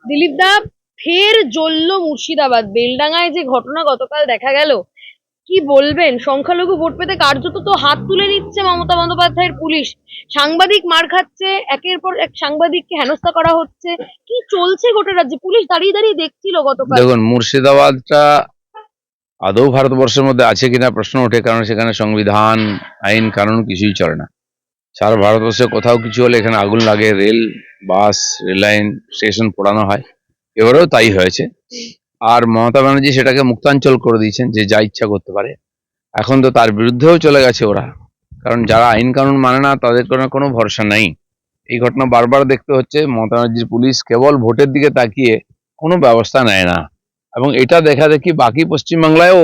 দিলীপ দা, ফের জ্বলল মুর্শিদাবাদ। বেলডাঙায় যে ঘটনা গতকাল দেখা গেল, কি বলবেন? সংখ্যালঘু ভোট পেতে কার্যত তো হাত তুলে নিচ্ছে মমতা বন্দ্যোপাধ্যায়ের পুলিশ। সাংবাদিক মার খাচ্ছে, একের পর এক সাংবাদিককে হেনস্থা করা হচ্ছে। কি চলছে গোটা রাজ্যে? পুলিশ দাঁড়িয়ে দাঁড়িয়ে দেখছিল গতকাল। দেখুন, মুর্শিদাবাদটা আদৌ ভারতবর্ষের মধ্যে আছে কিনা প্রশ্ন ওঠে, কারণ সেখানে সংবিধান, আইন কানুন কিছুই চলে না। সারা ভারতবর্ষে কোথাও কিছু হলে এখানে আগুন লাগে, রেল, বাস, রেল লাইন, স্টেশন পোড়ানো হয়। এবারেও তাই হয়েছে। আর মমতা ব্যানার্জি সেটাকে মুক্তাঞ্চল করে দিয়েছেন, যে যা ইচ্ছা করতে পারে। এখন তো তার বিরুদ্ধেও চলে গেছে ওরা, কারণ যারা আইন কানুন মানে না তাদের কোনো ভরসা নেই। এই ঘটনা বারবার দেখতে হচ্ছে। মমতা ব্যানার্জির পুলিশ কেবল ভোটের দিকে তাকিয়ে কোনো ব্যবস্থা নেয় না, এবং এটা দেখা দেখি বাকি পশ্চিমবাংলায়ও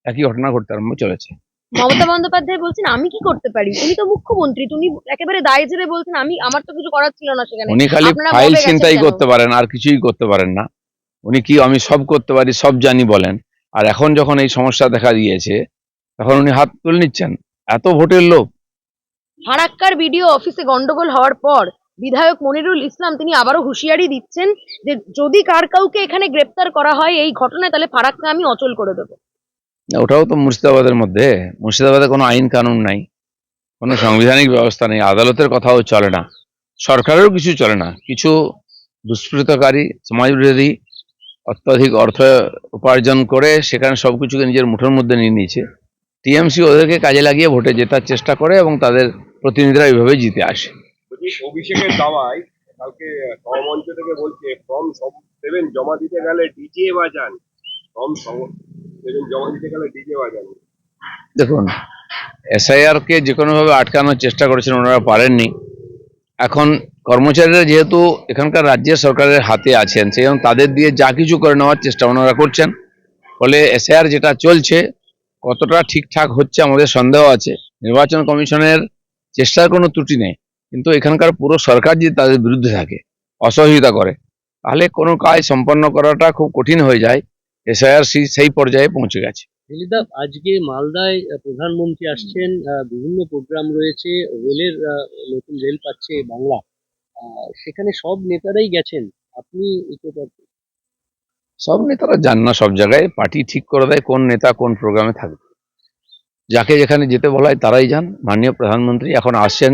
একই ঘটনা ঘটতে আরম্ভ চলেছে। মমতা বন্দ্যোপাধ্যায় বলছেন, আমি কি করতে পারি? উনি তো মুখ্যমন্ত্রী, উনি একেবারে দায় ছেড়ে বলছেন, আমার তো কিছু করার ছিল না সেখানে, উনি খালি আপনারা ফাইল মবে গেছেন ছিনতাই কেন? করতে পারেন, আর কিছুই করতে পারেন না। উনি কি আমি সব করতে পারি, সব জানি বলেন। আর এখন যখন এই সমস্যা দেখা দিয়েছে, তখন উনি হাত তুলে নিচ্ছেন। এত ভোটের লোভ। ফারাক্কার বিডিও অফিসে গন্ডগোল হওয়ার পর বিধায়ক মনিরুল ইসলাম তিনি আবারও হুঁশিয়ারি দিচ্ছেন যে যদি কাউকে এখানে গ্রেপ্তার করা হয় এই ঘটনায়, তাহলে ফারাক্কা আমি অচল করে দেবো। ওটাও তো মুর্শিদাবাদের মধ্যে। মুর্শিদাবাদে কোনো আইন কানুন নাই, কোনো সাংবিধানিক ব্যবস্থা নেই, আদালতের কথাও চলে না, সরকারেরও কিছু চলে না। কিছু দুষ্কৃতকারী, সমাজবিরোধী অত্যাধিক অর্থ উপার্জন করে সেখানে সবকিছুকে নিজের মুঠোর মধ্যে নিয়ে নিয়েছে। টিএমসি ওদেরকে কাজে লাগিয়ে ভোটে জেতার চেষ্টা করে, এবং তাদের প্রতিনিধিরা এইভাবে জিতে আসে। অভিষেকের দাওয়ায় কালকে মঞ্চ থেকে বলছে ফর্ম 7 জমা দিতে গেলে ডিজে বাজান, ফর্ম 7 জমা দিতে গেলে ডিজে বাজান। দেখুন, এসআইআর কে যে কোনোভাবে আটকানোর চেষ্টা করেছেন, ওনারা পারেননি। এখন কর্মচারীরা যেহেতু এখানকার রাজ্যের সরকারের হাতে আছেন, সেই জন্য তাদের দিয়ে যা কিছু করে নেওয়ার চেষ্টা ওনারা করছেন। ফলে এসআইআর যেটা চলছে কতটা ঠিকঠাক হচ্ছে আমাদের সন্দেহ আছে। নির্বাচন কমিশনের চেষ্টার কোনো ত্রুটি নেই, কিন্তু এখানকার পুরো সরকার যদি তাদের বিরুদ্ধে থাকে, অসহযোগিতা করে, তাহলে কোনো কাজ সম্পন্ন করাটা খুব কঠিন হয়ে যায়। এসআইআর সেই পর্যায়ে পৌঁছে গেছে। দিলীপদা, আজকে মালদায় প্রধানমন্ত্রী আসছেন, বিভিন্ন প্রোগ্রাম রয়েছে, রেলের নতুন রেল পাচ্ছে বাংলা, সেখানে সব নেতারাই গেছেন। আপনি সব নেতারা যান না সব জায়গায়, পার্টি ঠিক করে দেয় কোন নেতা কোন প্রোগ্রামে থাকবে। যাকে যেখানে যেতে বলা হয় তারাই যান। মাননীয় প্রধানমন্ত্রী এখন আসছেন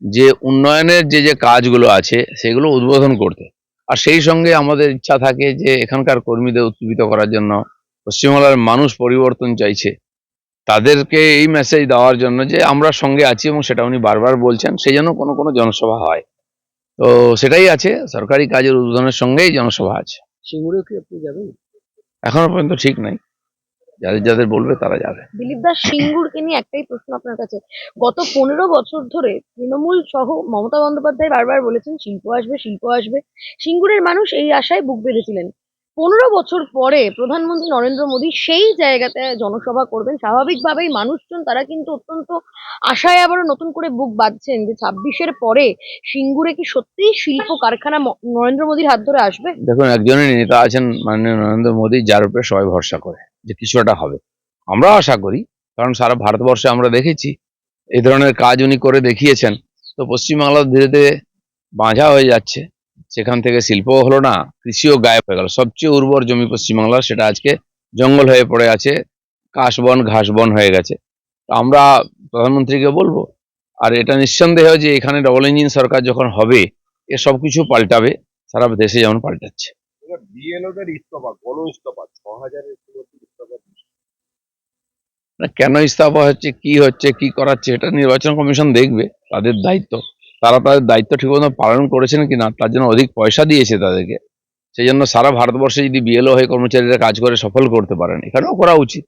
যে উন্নয়নের যে কাজগুলো আছে সেগুলো উদ্বোধন করতে। আর সেই সঙ্গে আমাদের ইচ্ছা থাকে যে এখানকার কর্মীদের উজ্জীবিত করার জন্য, পশ্চিমবাংলার মানুষ পরিবর্তন চাইছে, তাদেরকে এই মেসেজ দেওয়ার জন্য যে আমরা সঙ্গে আছি, এবং সেটা উনি বারবার বলছেন। সেই জন্য কোনো কোনো জনসভা হয়। তো সেটাই আছে, সরকারি কাজের উদ্বোধনের সঙ্গেই জনসভা আছে। সিঙ্গুরেও কি আপনি যাবেন? এখনো পর্যন্ত ঠিক নাই, যাদের যাদের বলবে তারা যাবে। দিলীপ দাস, সিঙ্গুরকে নিয়ে একটাই প্রশ্ন আপনার কাছে। গত 15 বছর ধরে তৃণমূল সহ মমতা বন্দ্যোপাধ্যায় বারবার বলেছেন শিল্প আসবে, শিল্প আসবে। সিঙ্গুরের মানুষ এই আশায় বুক বেঁধেছিলেন। 15 বছর পরে প্রধানমন্ত্রী নরেন্দ্র মোদী সেই জায়গাতে জনসভা করবেন, স্বাভাবিকভাবেই মানুষজন তারা কিন্তু অত্যন্ত আশায় আবারও নতুন করে বুক বাঁধছেন যে 26-এর পরে সিঙ্গুরে কি সত্যিই শিল্প কারখানা নরেন্দ্র মোদীর হাত ধরে আসবে। দেখুন, একজনই নেতা আছেন মাননীয় নরেন্দ্র মোদী, যার উপরে সবাই ভরসা করে যে কিছু একটা হবে। আমরা আশা করি, কারণ সারা ভারতবর্ষে আমরা দেখেছি এই ধরনের কাজ উনি করে দেখিয়েছেন। তো পশ্চিমবাংলা ধীরে ধীরে বাঁঝা হয়ে যাচ্ছে, সেখান থেকে শিল্পও হলো না, কৃষিও গায়েব হয়ে গেল। সবচেয়ে উর্বর জমি পশ্চিমবাংলার, সেটা আজকে জঙ্গল হয়ে পড়ে আছে, কাশবন ঘাসবন হয়ে গেছে। তো আমরা প্রধানমন্ত্রীকে বলবো, আর এটা নিঃসন্দেহ যে এখানে ডবল ইঞ্জিন সরকার যখন হবে, এ সবকিছু পাল্টাবে, সারা দেশে যেমন পাল্টাচ্ছে। বিএলওদের ইস্তফা, গণ ইস্তফা 6000-এর ইস্তফা। না, কেন ইস্তফা হচ্ছে, কি করাচ্ছে, এটা নির্বাচন কমিশন দেখবে, তাদের দায়িত্ব। তারা তাদের দায়িত্ব ঠিকমতো পালন করেছেন কিনা, তার জন্য অধিক পয়সা দিয়েছে তাদেরকে। সেই জন্য সারা ভারতবর্ষে যদি বিএলও হয়ে কর্মচারীরা কাজ করে সফল করতে পারেন, এখানেও করা উচিত।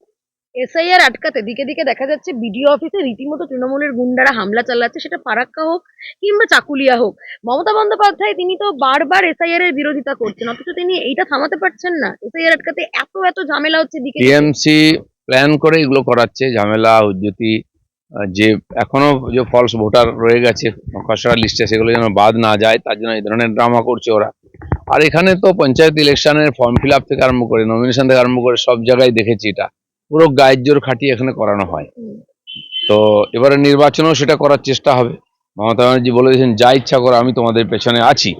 এসআইআর আটকাতে দিকে দিকে দেখা যাচ্ছে বিডিও অফিসে রীতিমতো তৃণমূলের গুন্ডারা হামলা চালাচ্ছে, সেটা ফারাক্কা হোক কিংবা চাকুলিয়া হোক। মমতা বন্দ্যোপাধ্যায় তিনি তো বারবার এসআইআর এর বিরোধিতা করছেন, অথচ তিনি এইটা থামাতে পারছেন না। এসআইআর আটকাতে এত এত ঝামেলা হচ্ছে দিকে দিকে। টিএমসি প্ল্যান করে এগুলো করাচ্ছে, ঝামেলা হুজ্জতি, যে এখনো যে ফলস ভোটার রয়ে গেছে খসড়া লিস্টে, সেগুলো যেন বাদ না যায়, তার জন্য এই ধরনের ড্রামা করছে ওরা। আর এখানে তো পঞ্চায়েত ইলেকশনের ফর্ম ফিল আপ থেকে আরম্ভ করে, নমিনেশন থেকে আরম্ভ করে সব জায়গায় দেখেছি এটা পুরো গায়ের জোর খাটিয়ে এখানে করানো হয়। তো এবারে নির্বাচনেও সেটা করার চেষ্টা হবে। মমতা ব্যানার্জি বলে দিয়েছেন, যা ইচ্ছা করো, আমি তোমাদের পেছনে আছি।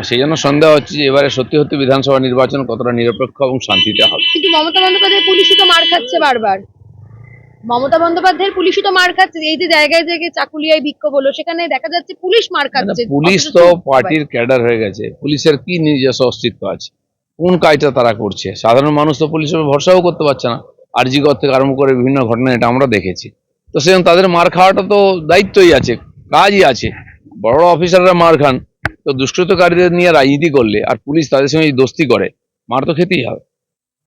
সেই জন্য সন্দেহ হচ্ছে যে এবারে সত্যি সত্যি বিধানসভা নির্বাচন কতটা নিরপেক্ষ এবং শান্তিতে হবে। কিন্তু মমতা বন্দ্যোপাধ্যায় পুলিশই তো মার খাচ্ছে বারবার। মমতা বন্দ্যোপাধ্যায়ের পুলিশই তো মার খাচ্ছে। এই যে জায়গায় জায়গায় চাকুলিয়ায় বিক্ষোভ হলো, সেখানে দেখা যাচ্ছে পুলিশ মার খাচ্ছে। পুলিশ অথচ তো চুপ সবাই। পার্টির ক্যাডার হয়ে গেছে, পুলিশের কি নিজস্ব অস্তিত্ব আছে? কোন কাজটা তারা করছে? সাধারণ মানুষ তো পুলিশের উপর ভরসাও করতে পারছে না। আরজিকর থেকে আরম্ভ করে বিভিন্ন ঘটনা এটা আমরা দেখেছি। তো সেজন্য তাদের মার খাওয়াটা তো দায়িত্বই আছে, কাজই আছে। বড় বড় অফিসাররা মার খান, তো দুষ্কৃতকারীদের নিয়ে রাজনীতি করলে আর পুলিশ তাদের সঙ্গে যদি দোস্তি করে, মার তো খেতেই হবে।